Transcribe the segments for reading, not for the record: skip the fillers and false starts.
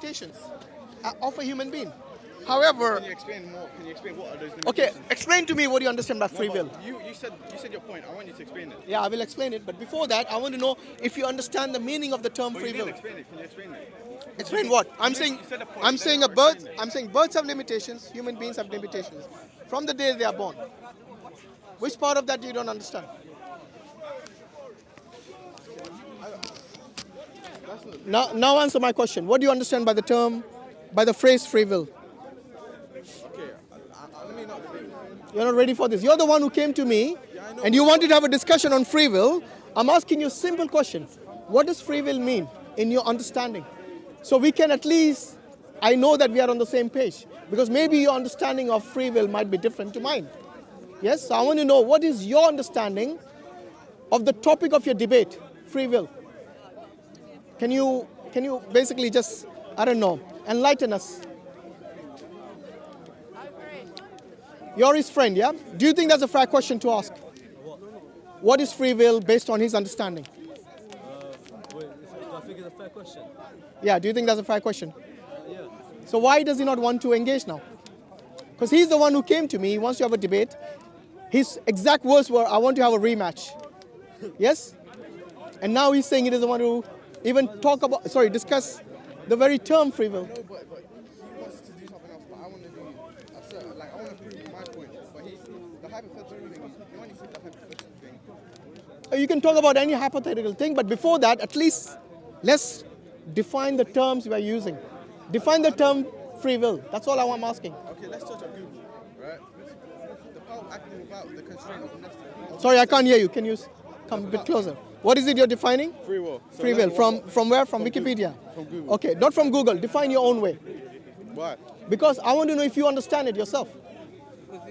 limitations of a human being. However, Can you explain more? Can you explain what are those limitations? okay, explain to me what you understand by free will. You said your point. I want you to explain it. Yeah, I will explain it. But before that, I want to know if you understand the meaning of the term But free you will. didn't explain it. Can you explain it? Explain what? I'm saying, you said a point, I'm then saying now a bird. explain it. I'm saying birds have limitations. Human beings have limitations. From the day they are born. Which part of that you don't understand? Now answer my question. What do you understand by the term, by the phrase free will? Okay, let me not debate. You're not ready for this. You're the one who came to me I know, and you wanted to have a discussion on free will. I'm asking you a simple question. What does free will mean in your understanding? So we can at least, I know that we are on the same page because maybe your understanding of free will might be different to mine. Yes, so I want to know what is your understanding of the topic of your debate, free will. Can you basically just, I don't know, enlighten us? You're his friend, yeah? Do you think that's a fair question to ask? What is free will based on his understanding? Wait, I think it's a fair question. Yeah, do you think that's a fair question? Yeah. So why does he not want to engage now? Because he's the one who came to me, he wants to have a debate. His exact words were, I want to have a rematch. Yes? And now he's saying he doesn't want to even discuss the very term free will. No, but he wants to do something else. But I want to do I want to prove my point. But the hypothetical thing. You only said the hypothetical thing. You can talk about any hypothetical thing, but before that, at least let's define the terms we are using. Define the term free will. That's all I'm asking. Okay, let's search on Google, right? The power of acting without the constraint of necessity. Sorry, I can't hear you. Can you come a bit closer? What is it you're defining? Free will. So Free will. From where? From Wikipedia? From Google. Okay, not from Google. Define your own way. Why? Because I want to know if you understand it yourself.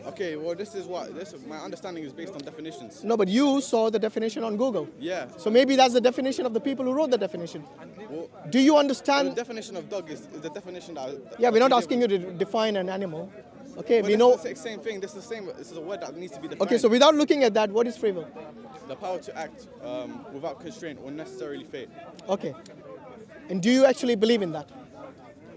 Okay, well, my understanding is based on definitions. No, but you saw the definition on Google. Yeah. So maybe that's the definition of the people who wrote the definition. Well, Do you the understand? definition of dog is the definition that. Yeah, we're not asking you to define an animal. Okay, But we know. the same thing. This is a word that needs to be defined. Okay, so without looking at that, what is free will? The power to act without constraint or necessarily fate. Okay. And do you actually believe in that?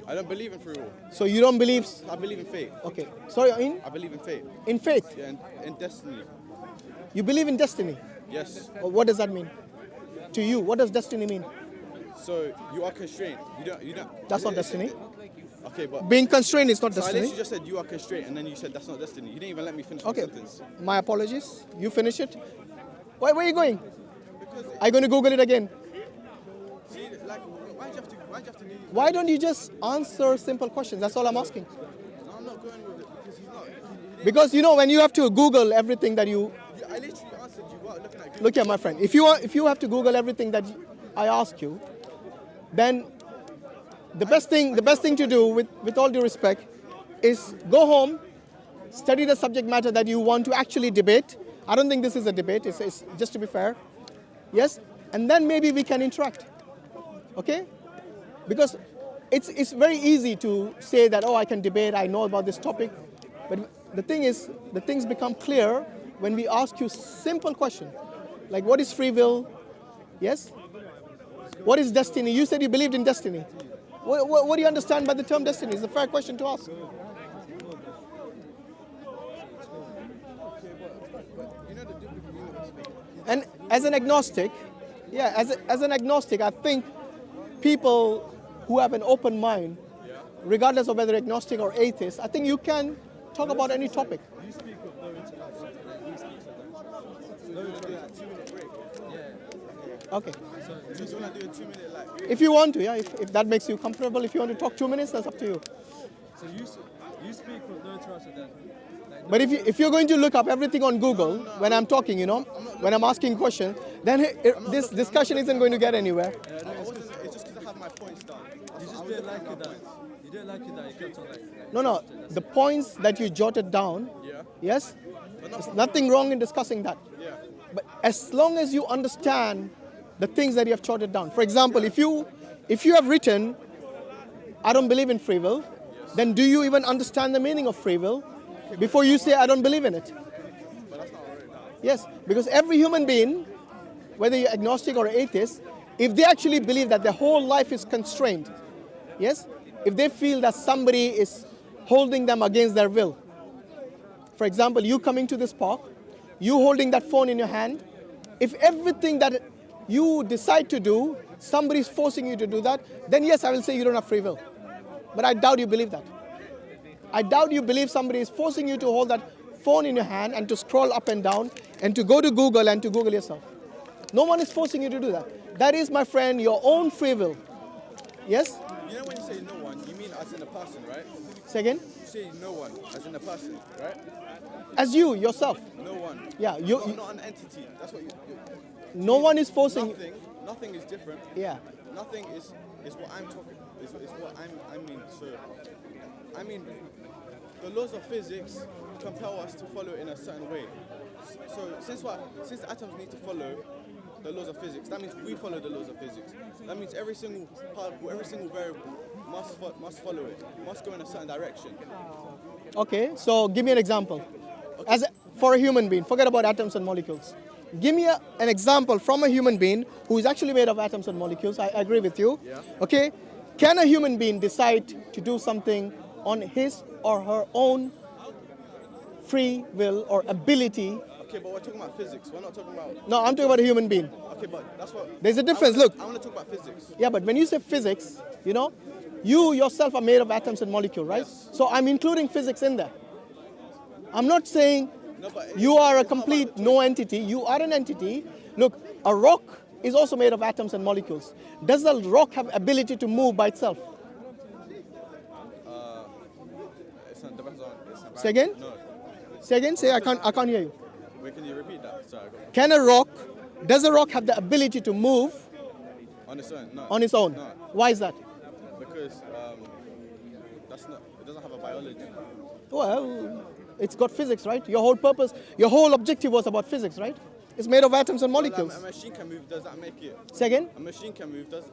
I don't believe in free will. So you don't believe? I believe in fate. Okay. Sorry, I believe in fate. in faith? Yeah, in destiny. You believe in destiny? Yes. Or what does that mean? To you, what does destiny mean? So you are constrained. You don't. That's not destiny. Okay, but Being constrained is not so destiny. unless you just said you are constrained and then you said that's not destiny. You didn't even let me finish Okay. my sentence. My apologies. You finish it. Where are you going? Are you going to Google it again? See, like, why'd you have to do? Why don't you just answer simple questions? That's all I'm asking. No, I'm not going with it because he's not. Because you know when you have to Google everything that you I literally answered you without looking at Google. look here, my friend. If you have to Google everything that I ask you, then the best thing to do, with all due respect, is go home, study the subject matter that you want to actually debate. I don't think this is a debate. It's just to be fair. Yes, and then maybe we can interact. Okay? Because it's very easy to say that, oh, I can debate, I know about this topic. But the thing is, the things become clear when we ask you simple questions. Like, what is free will? Yes? What is destiny? You said you believed in destiny. What do you understand by the term destiny? It's a fair question to ask. And as an agnostic, as an agnostic, I think people who have an open mind, regardless of whether agnostic or atheist, I think you can talk about any topic. You speak of no interaction. We speak of that. No interaction. Okay. So you want to do a 2-minute like? If you want to, yeah, if that makes you comfortable. If you want to talk 2 minutes, that's up to you. So you speak of no interaction then. Like, But if you're going to look up everything on Google when I'm talking, when I'm asking questions, then this discussion isn't going to get anywhere. It's just because I have my points down. you just didn't like it that. You didn't like it that. You kept on like. No. The points that you jotted down, Yeah. yes, there's nothing wrong in discussing that. Yeah. But as long as you understand the things that you have jotted down. For example, if you have written, I don't believe in free will, then do you even understand the meaning of free will before you say, I don't believe in it? But that's not right now. Yes, because every human being, whether you're agnostic or atheist, if they actually believe that their whole life is constrained, yes, if they feel that somebody is holding them against their will. For example, you coming to this park, you holding that phone in your hand. If everything that you decide to do, somebody is forcing you to do that, then yes, I will say you don't have free will. But I doubt you believe that. I doubt you believe somebody is forcing you to hold that phone in your hand and to scroll up and down and to go to Google and to Google yourself. No one is forcing you to do that. That is, my friend, your own free will. Yes? You know when you say no one, you mean as in a person, right? Say again? You say no one, as in a person, right? As you, yourself. No one. Yeah. Not an entity. That's what you No one is forcing. Nothing is different. Yeah. Nothing is what I'm talking. Is what I mean. So, I mean, the laws of physics compel us to follow in a certain way. So since atoms need to follow the laws of physics, that means we follow the laws of physics. That means every single particle, every single variable must follow it. Must go in a certain direction. Okay. So give me an example. Okay. For a human being, forget about atoms and molecules. Give me an example from a human being who is actually made of atoms and molecules. I agree with you. Yeah. Okay. Can a human being decide to do something on his or her own free will or ability? Okay, but we're talking about physics. We're not talking about... No, I'm talking about a human being. Okay, but that's what... There's a difference. Look. I want to talk about physics. Yeah, but when you say physics, you know, you yourself are made of atoms and molecules, right? Yes. So I'm including physics in there. I'm not saying No, but you are a complete no entity. You are an entity. Look, a rock is also made of atoms and molecules. Does the rock have ability to move by itself? Depends on... Say again? No. Say again? Say I can't hear you. Wait, can you repeat that? Sorry, Does a rock have the ability to move on its own? No. on its own? No. Why is that? Because it doesn't have a biology. Well, it's got physics, right? Your whole purpose, your whole objective was about physics, right? It's made of atoms and molecules. Well, a machine can move, does that make it? Say again? A machine can move, does...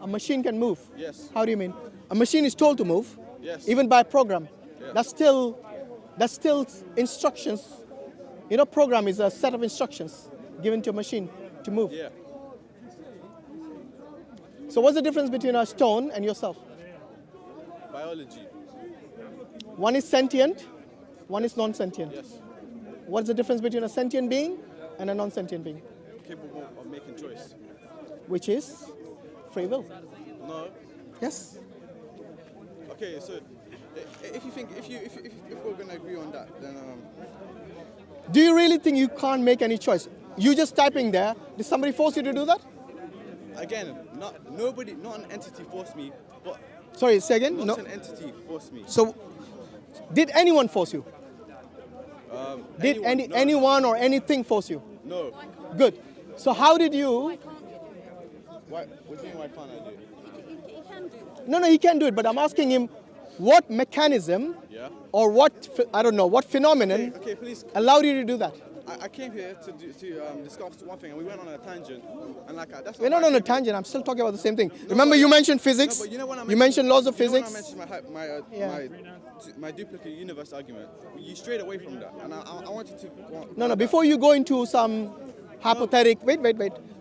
A machine can move. Yes. How do you mean? A machine is told to move. Yes. Even by a program. Yeah. That's still instructions. You know, program is a set of instructions given to a machine to move. Yeah. So what's the difference between a stone and yourself? Biology. One is sentient, one is non-sentient. Yes. What's the difference between a sentient being and a non-sentient being? Capable of making choice. Which is free will. No. Yes. Okay, so if we're gonna agree on that, then Do you really think you can't make any choice? You just typing there. Did somebody force you to do that? again, not an entity forced me, but Sorry, say again? not No. an entity forced me. So, did anyone force you? Did No. anyone or anything force you? No. Good. So how did you? Why? What do you mean? Why can't I do it? He can do that. No, he can do it. But I'm asking him, what mechanism Yeah. or I don't know, what phenomenon Okay, please. allowed you to do that? I came here to discuss one thing, and we went on a tangent, and that's. We're not on a tangent. I'm still talking about the same thing. Remember, you mentioned physics. No, but you know when I you mentioned laws of you know when physics. I mentioned Yeah. my duplicate universe argument. You strayed away from that, and I wanted to. Go on, No. Before you go into some hypothetical, wait.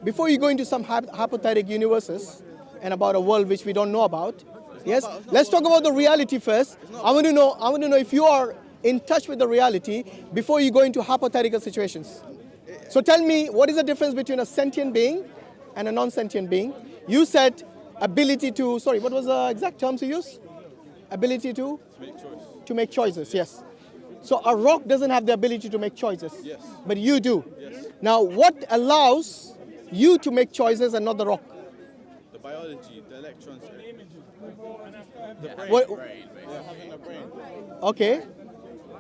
Before you go into some hypothetical universes and about a world which we don't know about, yes. Let's talk about the reality first. I want to know if you are in touch with the reality before you go into hypothetical situations. So tell me, what is the difference between a sentient being and a non-sentient being? You said ability to. Sorry, what was the exact terms you used? Ability to make choice. to make choices. Yes. So a rock doesn't have the ability to make choices. Yes. But you do. Yes. Now, what allows you to make choices and not the rock? The biology, the electrons, the brain. What- Yeah, having a brain. Okay.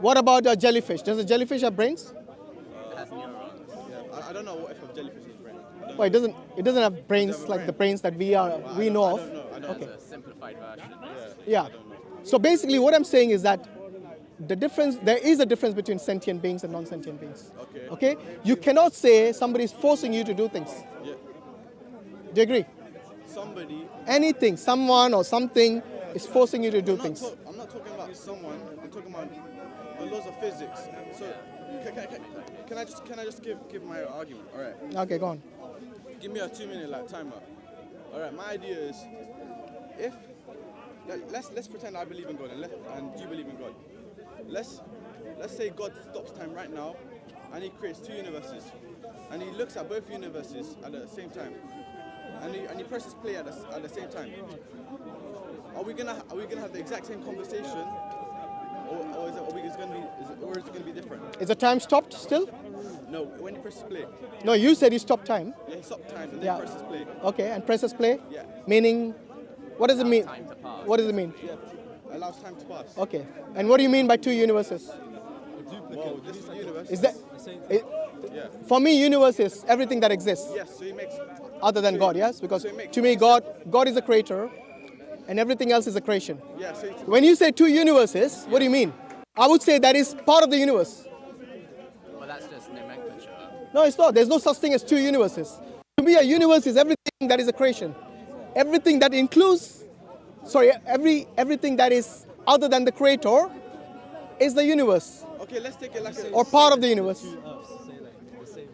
What about a jellyfish? Does a jellyfish have brains? Yeah, I don't know if a jellyfish has brain. I don't Well, it doesn't have brains have a like brain? the brains that we know of. I don't know. Okay. It's a simplified version. Yeah. So basically, what I'm saying is that there is a difference between sentient beings and non-sentient beings. Okay. Okay. You cannot say somebody is forcing you to do things. Yeah. Do you agree? Somebody. Anything, someone or something is forcing you to do things. I'm not talking about someone. I'm talking about the laws of physics. So, can I just give my argument? All right. Okay, go on. Give me a 2-minute timer. All right. My idea is, if let's pretend I believe in God and you believe in God. Let's say God stops time right now, and he creates two universes, and he looks at both universes at the same time, and he presses play at the same time. Are we gonna have the exact same conversation, or is it gonna be different? Is the time stopped still? No, when he presses play. No, you said he stopped time. Yeah, he stopped time and then he presses play. Okay, and presses play? Yeah. Meaning, what does it mean? Time to pass. What does it mean? Yeah, allows time to pass. Okay, and what do you mean by two universes? Well, this is the universe. Is that, Yeah. for me, universe is everything that exists Yes, so he makes. other than God, yes? Because So it makes- to me, God is a creator, and everything else is a creation. Yeah, so When you say two universes, what do you mean? I would say that is part of the universe. Well, that's just nomenclature. No, it's not. There's no such thing as two universes. To me, a universe is everything that is a creation. Everything that includes, everything that is other than the creator is the universe, okay, let's take it like a. or part of the universe. Two Earths, say like in the same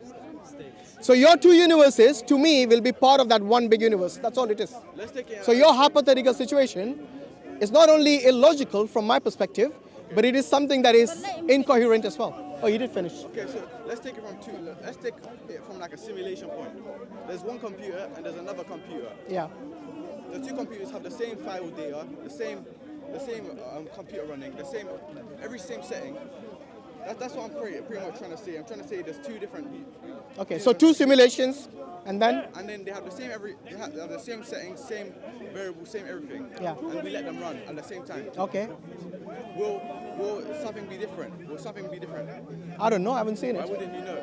states. So your two universes, to me, will be part of that one big universe. That's all it is. Let's take it. So your hypothetical situation is not only illogical from my perspective, but it is something that is incoherent as well. Oh, you did finish. Okay, so let's take it from two. Let's take it from like a simulation point. There's one computer and there's another computer. Yeah. The two computers have the same file data, the same computer running, every same setting. That's what I'm pretty much trying to say. I'm trying to say there's two different. Okay, so two simulations, and then? And then they have the same they have the same settings, same variables, same everything. Yeah. And we let them run at the same time. Okay. Will something be different? Will something be different? I don't know, I haven't seen Why it. wouldn't you know?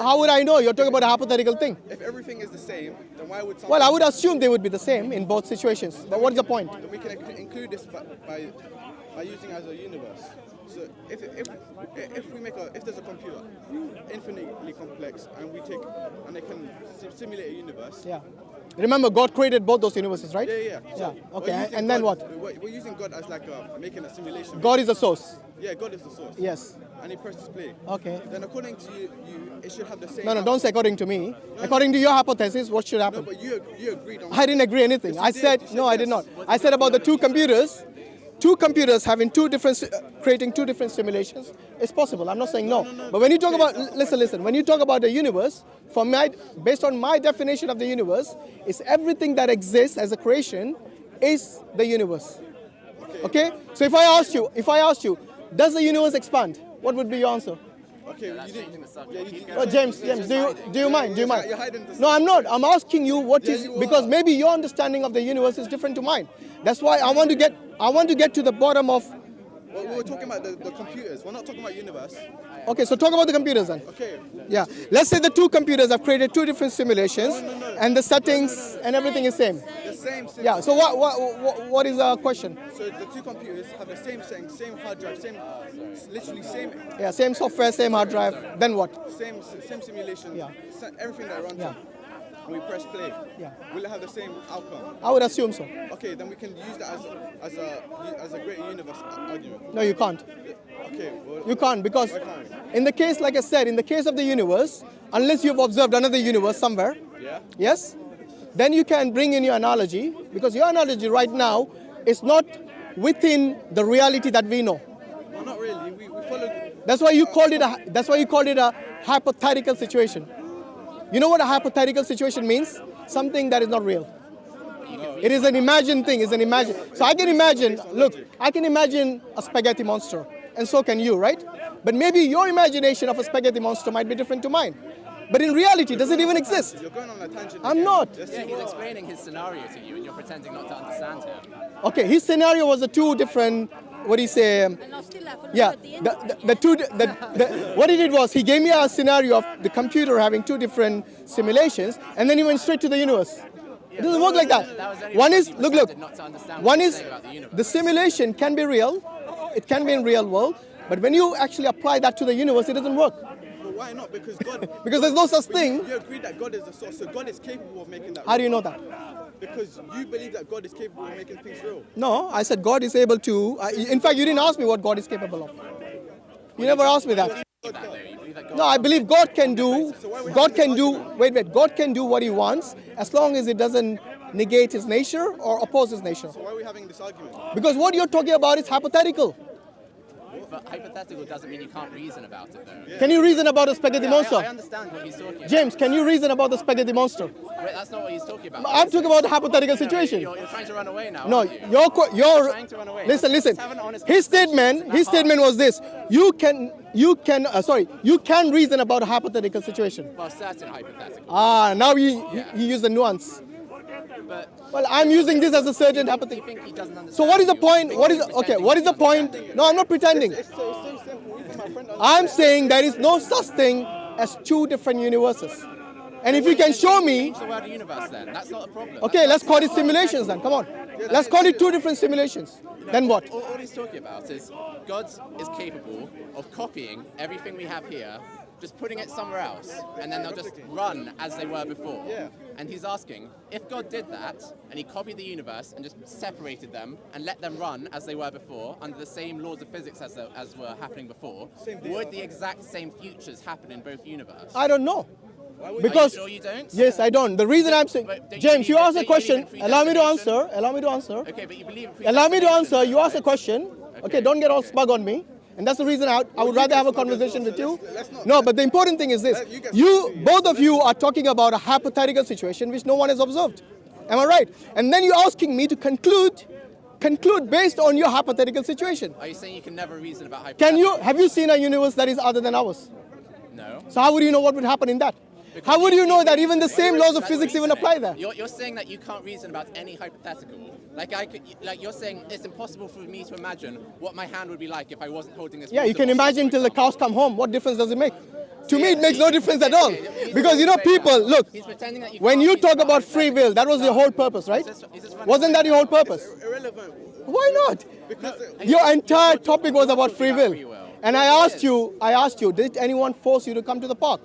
How would I know? You're talking about a hypothetical thing. If everything is the same, then why would something? Well, I would assume they would be the same in both situations. But what is the point? Then we can include this by using as a universe. So if there's a computer infinitely complex and it can simulate a universe. Yeah. Remember, God created both those universes, right? Yeah. So Yeah. Okay. we're using And then God- what? We're using God as like making a simulation. God is the source. Yeah, God is the source. Yes. And he presses play. Okay. Then according to you, it should have the same. No, don't say according to me. According to your hypothesis, what should No, happen? but you agreed on. I didn't agree anything. Yes, I you did. said, You said no, I yes. did not. I said about the two computers having creating two different simulations. It's possible. I'm not saying no. But when you talk about, listen, when you talk about the universe, based on my definition of the universe, is everything that exists as a creation is the universe. Okay? So if I asked you, does the universe expand? What would be your answer? Okay, That's you did. changing the subject. Yeah, you Keep did. going. James, do you mind? You're hiding the No, I'm not. I'm asking you what Yeah, is, you because are. maybe your understanding of the universe is different to mine. That's why I want to get to the bottom of. Well, we're talking about the computers. We're not talking about universe. Okay, so talk about the computers then. Okay. Yeah. Let's say the two computers have created two different simulations, and the settings and everything is same. The same. Yeah. So what is the question? So the two computers have the same setting, same hard drive, literally same Yeah. Same software, same hard drive. Then what? same simulation. Yeah. Everything that runs Yeah. on. We press play. Yeah. Will it have the same outcome? I would assume so. Okay, then we can use that as a great universe argument. No, you can't. Okay. Well, You can't, because why can't in the case, like I said, in the case of the universe, unless you've observed another universe somewhere, we? Yeah. yes, then you can bring in your analogy, because your analogy right now is not within the reality that we know. Well, not really. We follow. That's why you called it a hypothetical situation. You know what a hypothetical situation means? Something that is not real. It is an imagined thing. It's an imagine. So I can imagine. Look, I can imagine a spaghetti monster, and so can you, right? But maybe your imagination of a spaghetti monster might be different to mine. But in reality, does it even exist? You're going on a tangent. I'm again. not. Yes, Yeah, you he's are. explaining his scenario to you, and you're pretending not to understand him. Okay, his scenario was the two different. What do you say? And I'll still have a Yeah, at the end. what he did was he gave me a scenario of the computer having two different simulations, and then he went straight to the universe. It doesn't work like That that. was only One because is, he look, pretended not to understand what one he's is, saying about the universe. the simulation can be real, it can be in real world, but when you actually apply that to the universe, it doesn't work. But why not? Because God. Because there's no such But thing. You agree that God is the source, so God is capable of making that. How do you know that? Because you believe that God is capable of making things real. No, I said God is able to. In fact, you didn't ask me what God is capable of. You never asked me that. You believe that God No, I believe God can do. God can do. Wait. God can do what He wants as long as it doesn't negate his nature or oppose his nature. So why are we having this argument? Because what you're talking about is hypothetical. But hypothetical doesn't mean you can't reason about it, though. Can you reason about the spaghetti I monster? understand what he's talking about. James, can you reason about the spaghetti monster? Wait, that's not what he's talking about. I'm talking about the hypothetical No, situation. You're trying to run away now. No, aren't you? you're trying to run away. listen. Let's have an honest His conversation. statement was this: you can reason about a hypothetical situation. Well, certain hypothetical. Now he used the nuance. But Well, I'm using this as a certain do you hypothetical. think he doesn't understand? So what is the you? point? You What think is he's okay? pretending What is he the point? understands you? No, I'm not pretending. It's so simple. Even my friend I'm saying there is no such thing as two different universes. And if you can show me, Change the word universe then. That's not a problem. okay, let's call it simulations then. Come on, let's call it two different simulations. Then what? All he's talking about is God is capable of copying everything we have here, just putting it somewhere else, and then they'll just run as they were before. Yeah. And he's asking, if God did that, and he copied the universe and just separated them and let them run as they were before, under the same laws of physics as were happening before, would the exact same futures happen in both universes? I don't know. Because are you sure you don't? Yes, I don't. The reason I'm saying, But don't James, you believe- asked a don't you question. believe in Allow me to predestination? answer. Allow me to answer. Okay, but you believe in Allow me to answer. predestination, You asked a right? question. Okay, don't get all smug on me. And that's the reason I would rather have a conversation with you. No, but the important thing is this. Both of you are talking about a hypothetical situation which no one has observed. Am I right? And then you're asking me to conclude based on your hypothetical situation. Are you saying you can never reason about hypothetical? Can you, have you seen a universe that is other than ours? No. So how would you know what would happen in that? How would you know that even the same laws of physics even apply there? You're saying that you can't reason about any hypothetical. Like you're saying it's impossible for me to imagine what my hand would be like if I wasn't holding this. Yeah, you water can bottle, imagine for till the example. cows come home. What difference does it make? To me, it makes no difference at all. Because, you know, people, look, He's pretending that you when can't you reason talk about free hypothetical. will, that was your whole purpose, right? He's just running Wasn't that your whole purpose? irrelevant. Why not? Because Your entire topic was about free about will. free will. And I asked you, did anyone force you to come to the park?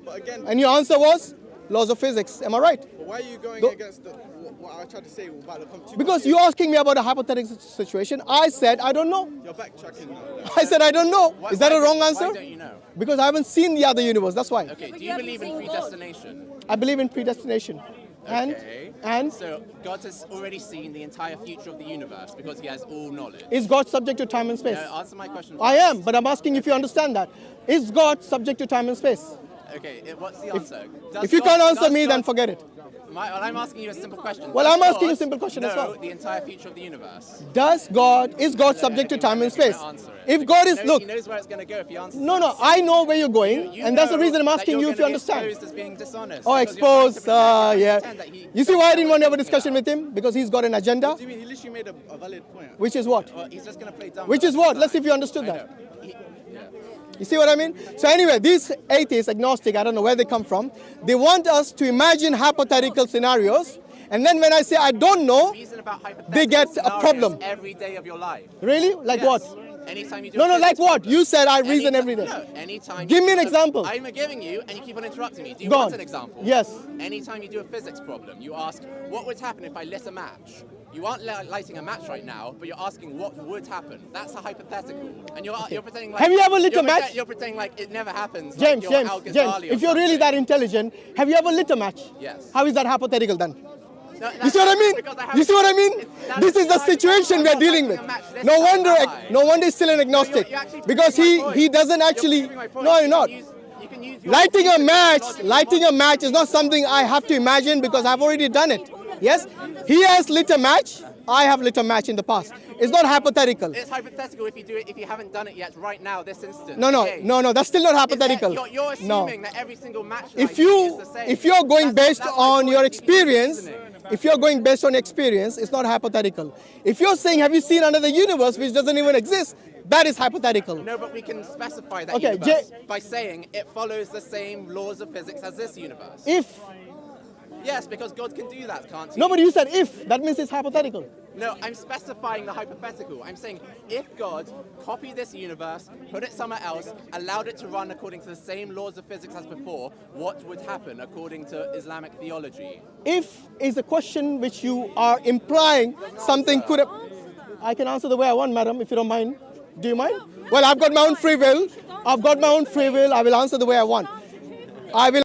but again, And your answer was laws of physics. Am I right? why are you going Go- against what I tried to say about the competition? Because you're asking me about a hypothetical situation. I said, I don't know. You're backtracking now. I said, I don't know. Why- Is that a why- wrong Why answer? don't you know? Because I haven't seen the other universe. That's why. Okay, do you you haven't believe in seen God. predestination? I believe in predestination. Okay. And So God has already seen the entire future of the universe because he has all knowledge. is God subject to time and space? Now, answer my question. I first. am, but I'm asking if you understand that. Is God subject to time and space? Okay, what's the answer? If you can't answer me, then forget it. I'm asking you a simple question. Well, Does I'm asking you a God simple question as well. know the entire future of the universe? Is God subject to time and space? Answer it. If God is, He look, knows where it's going to go if he answers. no, I know where you're going, You and that's the know reason I'm that asking you're you if you gonna be understand. exposed as being dishonest Oh, because you're trying to expose, pretend- yeah. pretend that he You see doesn't why I know didn't what want to have a he's discussion talking with him? Because he's got an agenda, He literally made a valid point. which is what? about. Well, he's just going to play dumb. Which is what? Let's see if you understood I that. know. Yeah. You see what I mean? So anyway, these atheists, agnostic, I don't know where they come from, they want us to imagine hypothetical scenarios, and then when I say I don't know, Reason about hypothetical they get a scenarios problem. every day of your life. Really? Like Yes. what? Anytime you do No, a like physics what? problem. You said I reason every day. No, anytime. Give you me an do a- example. I'm giving you, and you keep on interrupting me. Do you Go want on. an example? Yes. Anytime you do a physics problem, you ask, what would happen if I lit a match? You aren't lighting a match right now, but you're asking what would happen. That's a hypothetical. And you're pretending like... Have you ever lit you're a match? You're pretending like it never happens. James, like you're Al Ghazali or if you're really something. that intelligent, have you ever lit a match? Yes. How is that hypothetical then? No, You see what I mean? because You see what I mean? haven't- This is the it's not situation we are dealing with. lighting a match this No time, wonder, am I? no wonder he's still an agnostic, You're actually because proving my point. he doesn't You're actually. proving my point. No, You you're can not. you can use your Lighting a logical match is not something I have to imagine because I've already done it. Yes, he has lit a match. I have lit a match in the past. It's not hypothetical. It's hypothetical if you do it if you haven't done it yet right now this instant. No, Okay. that's still not Is that- hypothetical. You're No. assuming that every single match If is the same. you're going That's based my on point. your You keep experience, reasoning. if you're going based on experience, it's not hypothetical. If you're saying, have you seen another universe which doesn't even exist, that is hypothetical. No, but we can specify that Okay, universe by saying it follows the same laws of physics as this universe. If Yes, because God can do that, can't he? no, but you said if, that means it's hypothetical. No, I'm specifying the hypothetical. I'm saying if God copied this universe, put it somewhere else, allowed it to run according to the same laws of physics as before, what would happen according to Islamic theology? If is a question which you are implying something could have. I can answer the way I want, madam, if you don't mind. Do you mind? Well, I've got my own free will. I will answer the way I want. I will.